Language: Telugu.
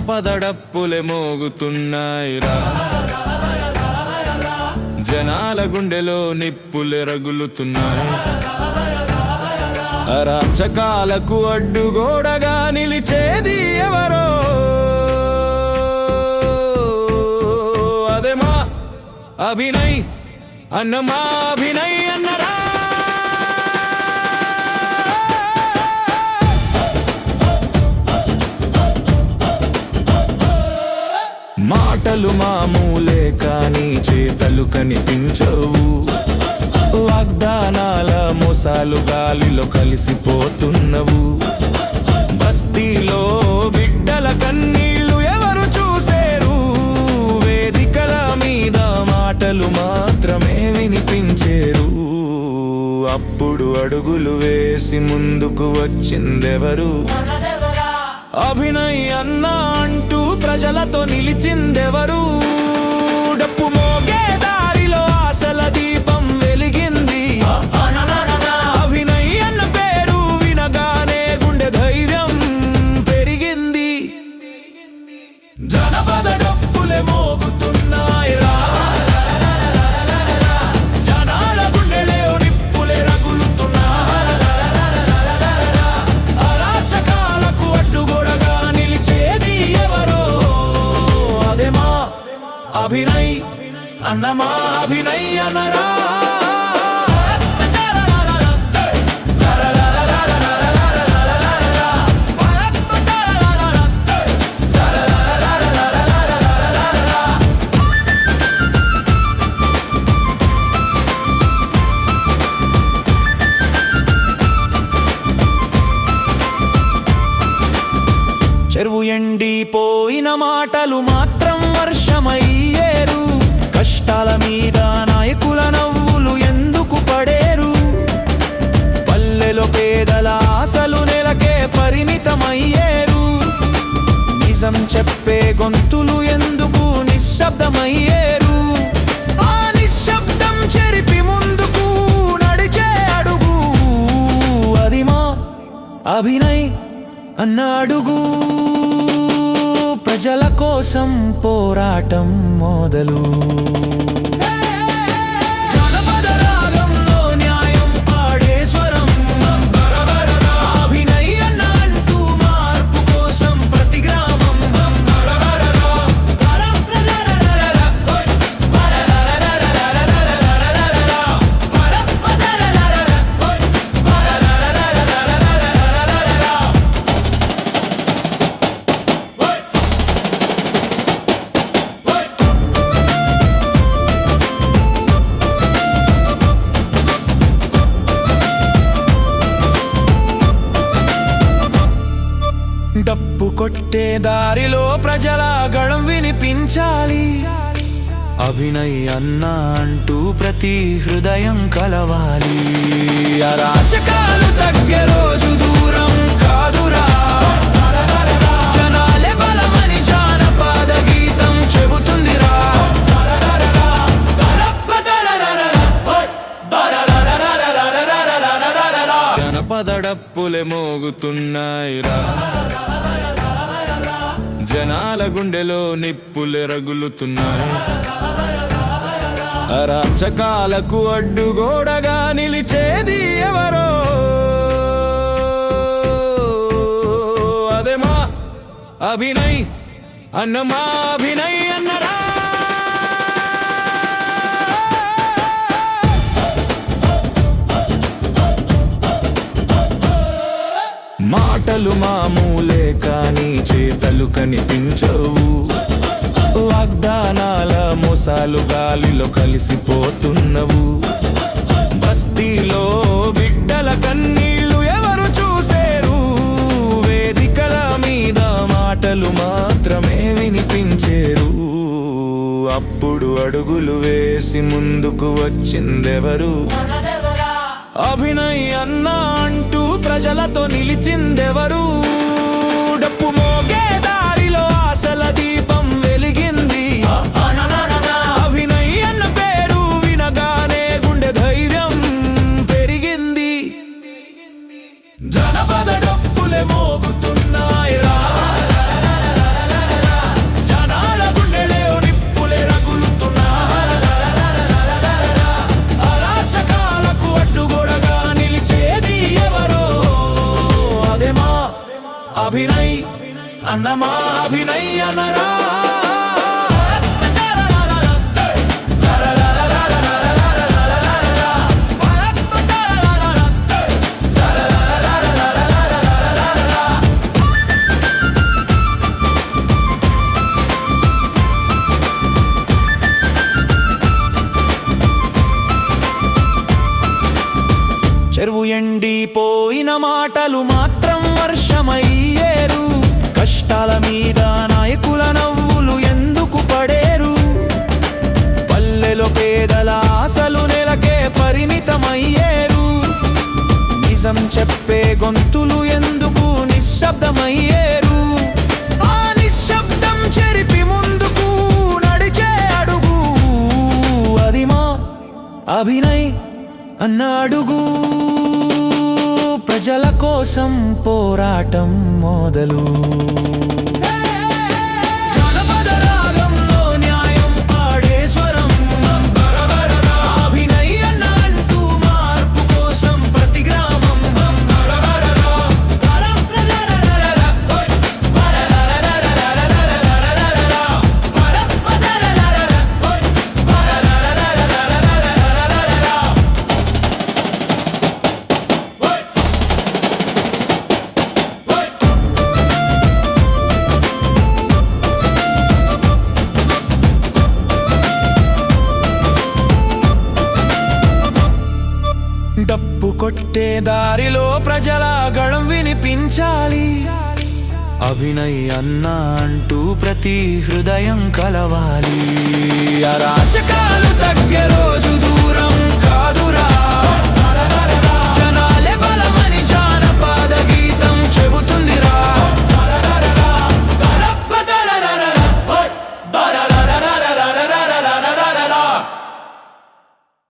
జనపద డప్పులే మోగుతున్నాయిరా, జనాల గుండెలో నిప్పులే రగులుతున్నాయి. అరాచకాలకు అడ్డుగోడగా నిలిచేది ఎవరో, అదే మా అభినయ్ అన్న, మా అభినయ్ అన్నరా. మాటలు మామూలే కానీ చేతలు కనిపించవు, వాగ్దానాల మోసాలు గాలిలో కలిసిపోతున్నవు. బస్తీలో బిడ్డల కన్నీళ్లు ఎవరు చూసేరు, వేదికల మీద మాటలు మాత్రమే వినిపించేరు. అప్పుడు అడుగులు వేసి ముందుకు వచ్చిందెవరు, అభినయ్ అన్న అంటూ ప్రజలతో నిలిచిందెవరు. డప్పు మోగే దారిలో ఆశల దీపం వెలిగింది, అభినయ్ అన్న పేరు వినగానే గుండె ధైర్యం పెరిగింది. జనపద డప్పులే మోగుతున్నాయిరా, జనాల గుండెలే నిప్పులే రగులుతున్నాయి. అరాచకాలకు అడ్డుగోడగా నిలిచేది ఎవరో, అదే మా అభినయ్ అన్న, మా అభినయ్ అన్నరా. చెరువు ఎండిపోయిన మాటలు మాత్రం వర్షమయ్యేరు, కష్టాల మీద నాయకుల నవ్వులు ఎందుకు పడేరు. పల్లెలో పేదల ఆశలు నెలకే పరిమితమయ్యేరు, నిజం చెప్పే గొంతులు ఎందుకు నిశ్శబ్దమయ్యేరు. ఆ నిశ్శబ్దం చెరిపి ముందుకు నడిచే అడుగు, అది మా అభినయ్ అన్న అడుగు. ప్రజల కోసం పోరాటం మొదలు, జనపద రాగంలో న్యాయం పాడే స్వరం. అభినయ్ అన్న అంటూ మార్పు కోసం ప్రతి గ్రామం. డప్పు కొట్టే దారిలో ప్రజల గళం వినిపించాలి, అభినయ్ అన్న అంటూ ప్రతి హృదయం కలవాలి. అరాచకాలు తగ్గే రోజు దూరం కాదురా, జనాలే బలమని జానపద గీతం చెబుతుందిరా. జనపద డప్పులే మోగుతున్నాయిరా, జనాల గుండెలో నిప్పులే రగులుతున్నాయి. అరాచకాలకు అడ్డుగోడగా నిలిచేది ఎవరో, అదే మా అభినయ్ అన్న, మా అభినయ్ అన్నరా. మాటలు మామూలే కానీ చేతలు కనిపించవు, వాగ్దానాల మోసాలు గాలిలో కలిసిపోతున్నవు. బస్తీలో బిడ్డల కన్నీళ్లు ఎవరు చూసేరు, వేదికల మీద మాటలు మాత్రమే వినిపించేరు. అప్పుడు అడుగులు వేసి ముందుకు వచ్చిందెవరు, అభినయ్ అన్న అంటూ ప్రజలతో నిలిచిందెవరు. డప్పు మోగే దారిలో ఆశల దీపం వెలిగింది, అభినయ్ అన్న పేరు వినగానే గుండె ధైర్యం పెరిగింది. జనపద డప్పులే మోగుతున్నాయిరా, అభినయ్ అనరా. చెరువు ఎండిపోయిన మాటలు మాత్రం వర్షమయ్యేరు. కష్టాల మీద నాయకుల నవ్వులు ఎందుకు పడేరు? పల్లెలో పేదల ఆశలు నెలకే పరిమితమయ్యేరు. నిజం చెప్పే గొంతులు ఎందుకు నిశ్శబ్దమయ్యేరు? ఆ నిశ్శబ్దం చెరిపి ముందుకు నడిచే అడుగు అది మా అభినయ్ అన్న అడుగు. ప్రజల కోసం పోరాటం మొదలు. జానపద రాగంలో న్యాయం పాడే స్వరం అభినయ్ అన్న అంటూ మార్పు కోసం ప్రతి గ్రామం. డప్పు కొట్టే దారిలో ప్రజల గళం వినిపించాలి. అభినయ్ అన్న అంటూ ప్రతి హృదయం కలవాలి. అరాచకాలు